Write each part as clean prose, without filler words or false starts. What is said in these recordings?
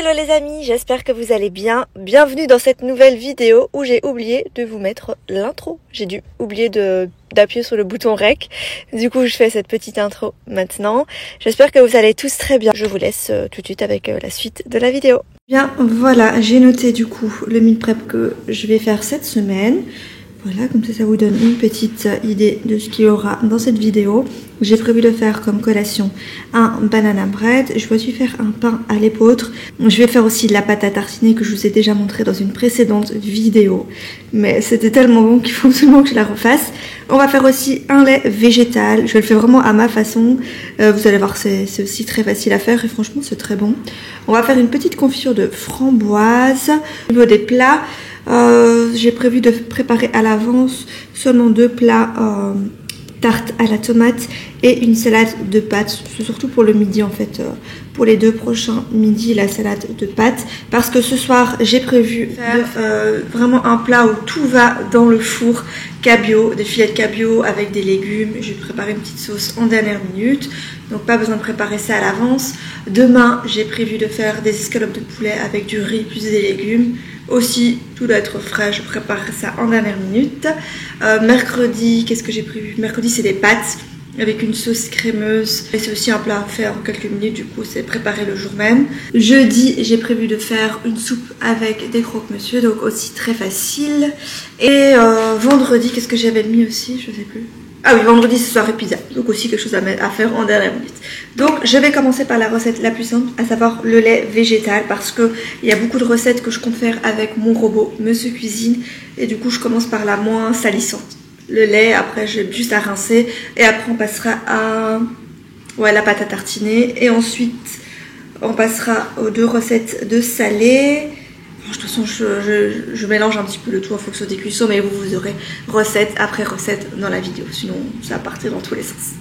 Hello les amis, j'espère que vous allez bien. Bienvenue dans cette nouvelle vidéo où j'ai oublié de vous mettre l'intro. J'ai dû oublier d'appuyer sur le bouton REC. Du coup, je fais cette petite intro maintenant. J'espère que vous allez tous très bien. Je vous laisse tout de suite avec la suite de la vidéo. Bien, voilà, j'ai noté du coup le meal prep que je vais faire cette semaine. Voilà, comme ça vous donne une petite idée de ce qu'il y aura dans cette vidéo. J'ai prévu de faire comme collation un banana bread. Je vais aussi faire un pain à l'épeautre. Je vais faire aussi de la pâte à tartiner que je vous ai déjà montré dans une précédente vidéo. Mais c'était tellement bon qu'il faut absolument que je la refasse. On va faire aussi un lait végétal. Je le fais vraiment à ma façon. Vous allez voir, c'est aussi très facile à faire et franchement c'est très bon. On va faire une petite confiture de framboise. Au niveau des plats, j'ai prévu de préparer à l'avance seulement 2 plats tarte à la tomate et une salade de pâtes. C'est surtout pour le midi en fait, pour les 2 prochains midis, la salade de pâtes. Parce que ce soir, j'ai prévu faire vraiment un plat où tout va dans le four. Cabillaud, des filets de cabillaud avec des légumes. J'ai préparé une petite sauce en dernière minute. Donc pas besoin de préparer ça à l'avance. Demain, j'ai prévu de faire des escalopes de poulet avec du riz plus des légumes. Aussi, tout doit être frais, je prépare ça en dernière minute. Mercredi, qu'est-ce que j'ai prévu? Mercredi, c'est des pâtes avec une sauce crémeuse. Et c'est aussi un plat à faire en quelques minutes, du coup, c'est préparé le jour même. Jeudi, j'ai prévu de faire une soupe avec des croque-monsieur, donc aussi très facile. Et vendredi, qu'est-ce que j'avais mis aussi? Je sais plus. Ah oui, vendredi, c'est soirée pizza. Donc aussi quelque chose à faire en dernière minute. Donc, je vais commencer par la recette la plus simple, à savoir le lait végétal. Parce qu'il y a beaucoup de recettes que je compte faire avec mon robot, Monsieur Cuisine. Et du coup, je commence par la moins salissante. Le lait, après, j'ai juste à rincer. Et après, on passera à la pâte à tartiner. Et ensuite, on passera aux 2 recettes de salé. De toute façon, je mélange un petit peu le tout en fonction des cuissons, mais vous aurez recette après recette dans la vidéo. Sinon, ça va partir dans tous les sens.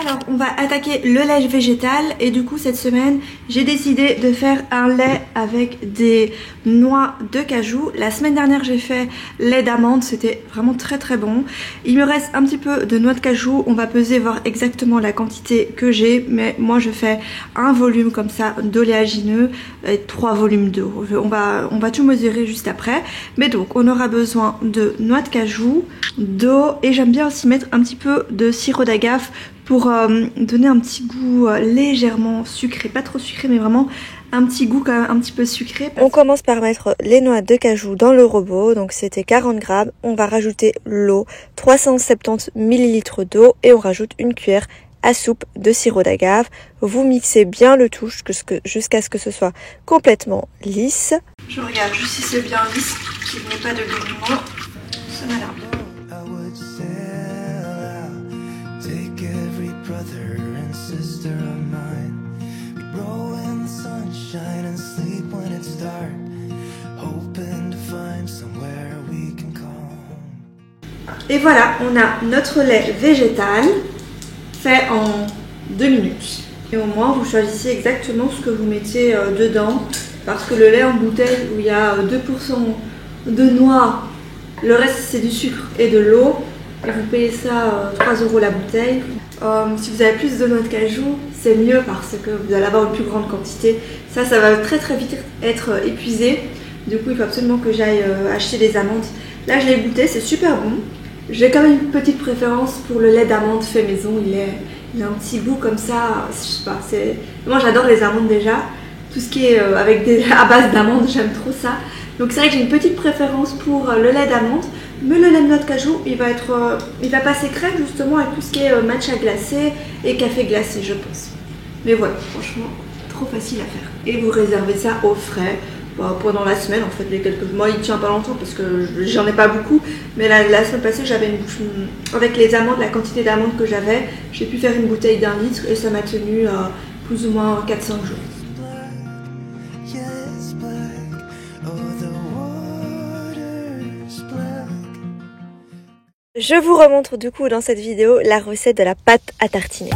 Alors, on va attaquer le lait végétal et du coup, cette semaine, j'ai décidé de faire un lait avec des noix de cajou. La semaine dernière, j'ai fait lait d'amande, c'était vraiment très très bon. Il me reste un petit peu de noix de cajou, on va peser, voir exactement la quantité que j'ai, mais moi je fais un volume comme ça d'oléagineux et 3 volumes d'eau. On va tout mesurer juste après. Mais donc, on aura besoin de noix de cajou, d'eau et j'aime bien aussi mettre un petit peu de sirop d'agave pour donner un petit goût légèrement sucré, pas trop sucré mais vraiment un petit goût quand même un petit peu sucré. On commence par mettre les noix de cajou dans le robot, donc c'était 40 grammes. On va rajouter l'eau, 370 ml d'eau et on rajoute une cuillère à soupe de sirop d'agave. Vous mixez bien le tout jusqu'à ce que ce soit complètement lisse. Je regarde juste si c'est bien lisse, qu'il n'y ait pas de grumements. Ça m'a l'air bien. Et voilà, on a notre lait végétal fait en 2 minutes. Et au moins, vous choisissez exactement ce que vous mettez dedans. Parce que le lait en bouteille où il y a 2% de noix, le reste c'est du sucre et de l'eau. Et vous payez ça 3 € la bouteille. Si vous avez plus de noix de cajou, c'est mieux parce que vous allez avoir une plus grande quantité. Ça va très très vite être épuisé. Du coup, il faut absolument que j'aille acheter des amandes. Là, je l'ai goûté, c'est super bon. J'ai quand même une petite préférence pour le lait d'amande fait maison. Il a un petit goût comme ça. Je sais pas, moi j'adore les amandes déjà. Tout ce qui est à base d'amandes, j'aime trop ça. Donc c'est vrai que j'ai une petite préférence pour le lait d'amande. Mais le lait de noix de cajou, il va passer crème justement avec tout ce qui est matcha glacé et café glacé, je pense. Mais voilà, franchement, trop facile à faire. Et vous réservez ça au frais pendant la semaine. En fait, les quelques mois, il tient pas longtemps parce que j'en ai pas beaucoup. Mais la semaine passée, j'avais avec les amandes, la quantité d'amandes que j'avais, j'ai pu faire une bouteille d'1 litre et ça m'a tenu plus ou moins 4-5 jours. Je vous remontre du coup dans cette vidéo la recette de la pâte à tartiner.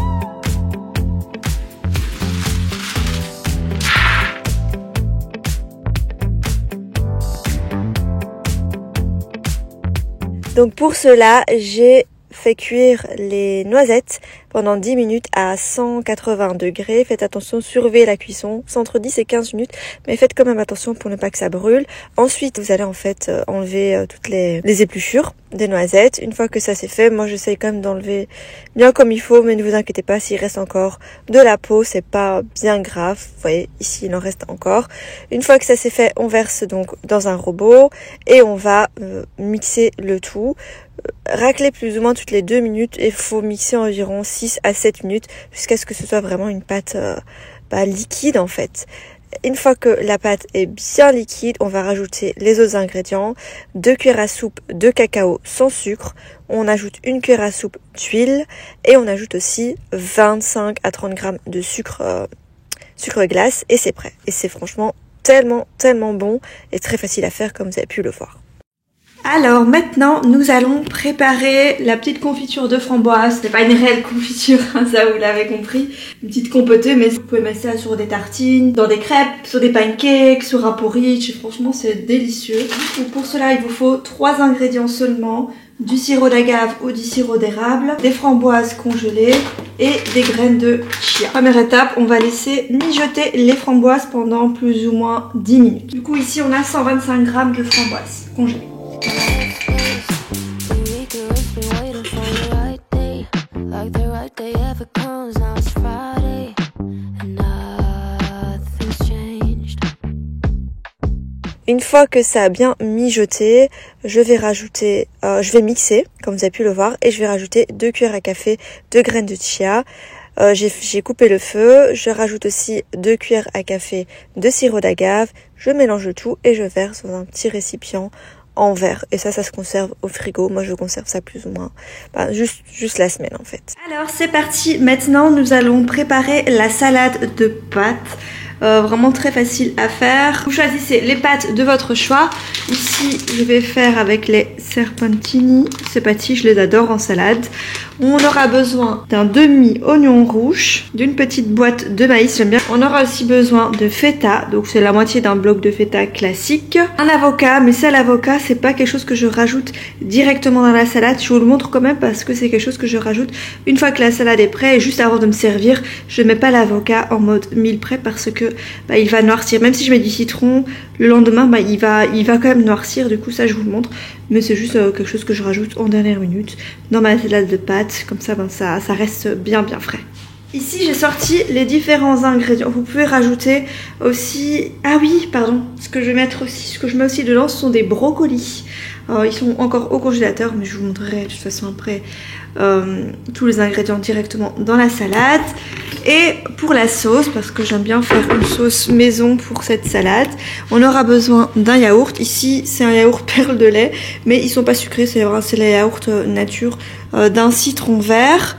Donc pour cela, j'ai fait cuire les noisettes pendant 10 minutes à 180 degrés. Faites attention, surveillez la cuisson, c'est entre 10 et 15 minutes, mais faites quand même attention pour ne pas que ça brûle. Ensuite, vous allez en fait enlever toutes les épluchures des noisettes. Une fois que ça c'est fait, moi j'essaye quand même d'enlever bien comme il faut, mais ne vous inquiétez pas s'il reste encore de la peau, c'est pas bien grave. Vous voyez, ici il en reste encore. Une fois que ça c'est fait, on verse donc dans un robot et on va mixer le tout. Racler plus ou moins toutes les 2 minutes et il faut mixer environ 6 à 7 minutes jusqu'à ce que ce soit vraiment une pâte liquide en fait. Une fois que la pâte est bien liquide, on va rajouter les autres ingrédients. 2 cuillères à soupe de cacao sans sucre. On ajoute 1 cuillère à soupe d'huile et on ajoute aussi 25 à 30 grammes de sucre glace et c'est prêt. Et c'est franchement tellement bon et très facile à faire comme vous avez pu le voir. Alors maintenant, nous allons préparer la petite confiture de framboise. C'est pas une réelle confiture, hein, ça vous l'avez compris. Une petite compotée, mais vous pouvez mettre ça sur des tartines, dans des crêpes, sur des pancakes, sur un porridge. Et franchement, c'est délicieux. Donc pour cela, il vous faut 3 ingrédients seulement. Du sirop d'agave ou du sirop d'érable, des framboises congelées et des graines de chia. Première étape, on va laisser mijoter les framboises pendant plus ou moins 10 minutes. Du coup, ici, on a 125 grammes de framboises congelées. Une fois que ça a bien mijoté, je vais mixer, comme vous avez pu le voir, et je vais rajouter 2 cuillères à café de graines de chia. J'ai coupé le feu, je rajoute aussi 2 cuillères à café de sirop d'agave, je mélange le tout et je verse dans un petit récipient en verre. Et ça se conserve au frigo. Moi, je conserve ça plus ou moins juste la semaine en fait. Alors, c'est parti. Maintenant, nous allons préparer la salade de pâtes. Vraiment très facile à faire. Vous choisissez les pâtes de votre choix. Ici, je vais faire avec les serpentini. Ces pâtes, je les adore en salade. On aura besoin d'un demi-oignon rouge, d'une petite boîte de maïs, j'aime bien. On aura aussi besoin de feta, donc c'est la moitié d'un bloc de feta classique. Un avocat, mais ça l'avocat, c'est pas quelque chose que je rajoute directement dans la salade. Je vous le montre quand même parce que c'est quelque chose que je rajoute une fois que la salade est prête et juste avant de me servir. Je mets pas l'avocat en mode meal prep parce que il va noircir. Même si je mets du citron, le lendemain, il va quand même noircir. Du coup, ça je vous le montre. Mais c'est juste quelque chose que je rajoute en dernière minute dans ma salade de pâtes. Comme ça, ça reste bien frais. Ici, j'ai sorti les différents ingrédients. Vous pouvez rajouter aussi... Ah oui, pardon. Ce que je mets aussi dedans, ce sont des brocolis. Alors, ils sont encore au congélateur, mais je vous montrerai de toute façon après tous les ingrédients directement dans la salade. Et pour la sauce, parce que j'aime bien faire une sauce maison pour cette salade, on aura besoin d'un yaourt. Ici, c'est un yaourt perle de lait, mais ils sont pas sucrés, c'est les yaourts nature, d'un citron vert,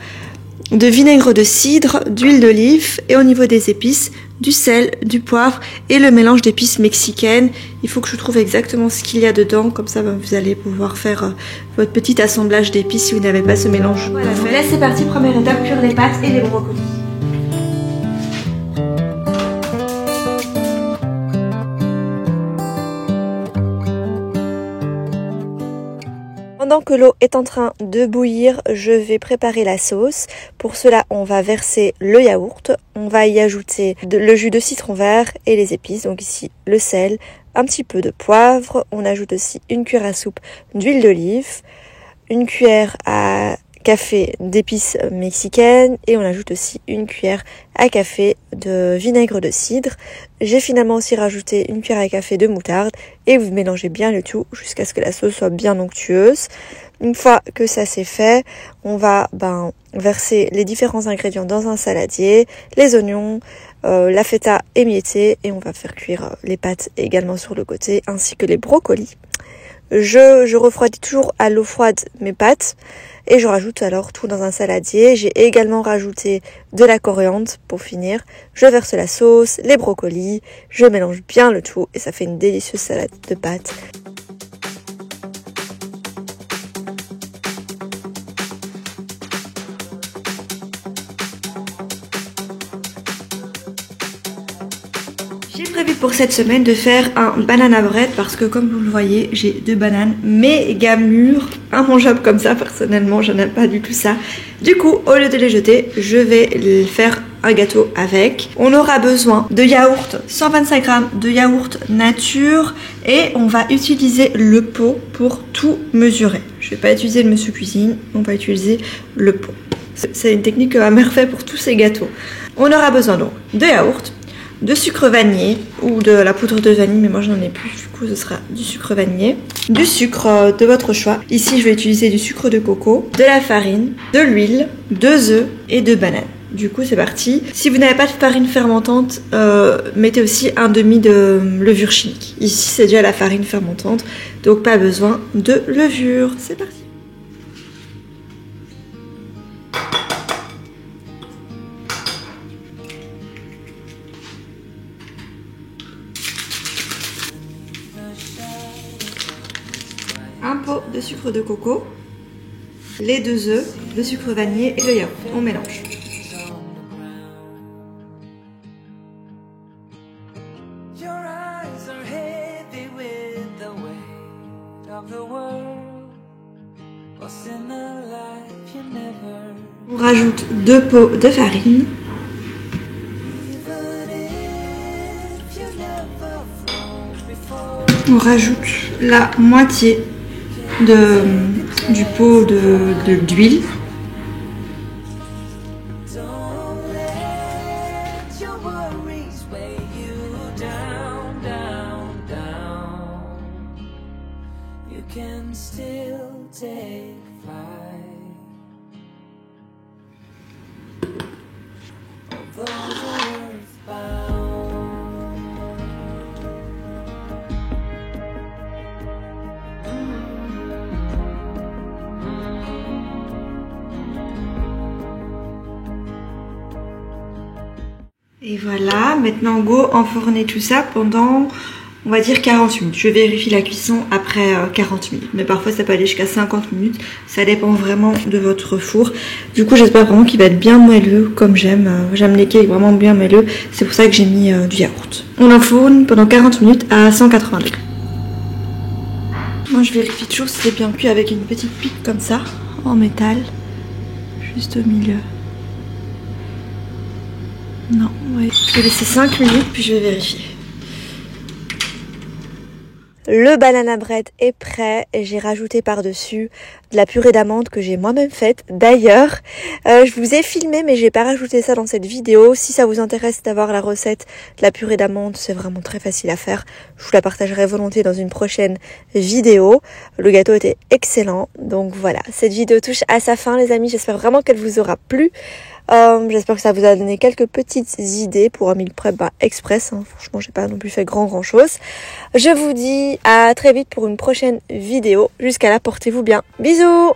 de vinaigre de cidre, d'huile d'olive et au niveau des épices, du sel, du poivre et le mélange d'épices mexicaines. Il faut que je trouve exactement ce qu'il y a dedans, comme ça vous allez pouvoir faire votre petit assemblage d'épices si vous n'avez pas ce mélange. Voilà, là c'est parti, première étape, cuire les pâtes et les brocolis. Pendant que l'eau est en train de bouillir, je vais préparer la sauce. Pour cela, on va verser le yaourt, on va y ajouter le jus de citron vert et les épices. Donc ici, le sel, un petit peu de poivre. On ajoute aussi 1 cuillère à soupe d'huile d'olive, 1 cuillère à café d'épices mexicaines et on ajoute aussi 1 cuillère à café de vinaigre de cidre. J'ai finalement aussi rajouté 1 cuillère à café de moutarde et vous mélangez bien le tout jusqu'à ce que la sauce soit bien onctueuse. Une fois que ça c'est fait, on va verser les différents ingrédients dans un saladier, les oignons, la feta émiettée et on va faire cuire les pâtes également sur le côté ainsi que les brocolis. Je refroidis toujours à l'eau froide mes pâtes et je rajoute alors tout dans un saladier. J'ai également rajouté de la coriandre pour finir. Je verse la sauce, les brocolis, je mélange bien le tout et ça fait une délicieuse salade de pâtes. J'ai prévu pour cette semaine de faire un banana bread parce que comme vous le voyez, j'ai 2 bananes méga mûres, immangeables comme ça. Personnellement, je n'aime pas du tout ça. Du coup, au lieu de les jeter, je vais faire un gâteau avec. On aura besoin de yaourt, 125 g de yaourt nature et on va utiliser le pot pour tout mesurer. Je vais pas utiliser le monsieur cuisine, on va utiliser le pot. C'est une technique que ma mère fait pour tous ses gâteaux. On aura besoin donc de yaourt, de sucre vanillé ou de la poudre de vanille, mais moi je n'en ai plus, du coup ce sera du sucre vanillé, du sucre de votre choix. Ici je vais utiliser du sucre de coco, de la farine, de l'huile, 2 œufs et 2 bananes. Du coup c'est parti. Si vous n'avez pas de farine fermentante, mettez aussi un demi de levure chimique. Ici c'est déjà la farine fermentante, donc pas besoin de levure. C'est parti. Un pot de sucre de coco, les 2 œufs, le sucre vanillé et le yaourt. On mélange. On rajoute 2 pots de farine. On rajoute la moitié du pot d'huile. Et voilà, maintenant go enfourner tout ça pendant, on va dire 40 minutes. Je vérifie la cuisson après 40 minutes. Mais parfois ça peut aller jusqu'à 50 minutes. Ça dépend vraiment de votre four. Du coup j'espère vraiment qu'il va être bien moelleux comme j'aime. J'aime les cakes vraiment bien moelleux. C'est pour ça que j'ai mis du yaourt. On enfourne pendant 40 minutes à 180 degrés. Moi je vérifie toujours si c'est bien cuit avec une petite pique comme ça, en métal. Juste au milieu. Non, ouais. Je vais laisser 5 minutes puis je vais vérifier. Le banana bread est prêt et j'ai rajouté par-dessus de la purée d'amande que j'ai moi-même faite. D'ailleurs, je vous ai filmé mais j'ai pas rajouté ça dans cette vidéo. Si ça vous intéresse d'avoir la recette de la purée d'amande, c'est vraiment très facile à faire. Je vous la partagerai volontiers dans une prochaine vidéo. Le gâteau était excellent. Donc voilà, cette vidéo touche à sa fin les amis. J'espère vraiment qu'elle vous aura plu. J'espère que ça vous a donné quelques petites idées pour un meal prep express. Franchement, j'ai pas non plus fait grand chose. Je vous dis à très vite pour une prochaine vidéo. Jusqu'à là, portez-vous bien. Bisous!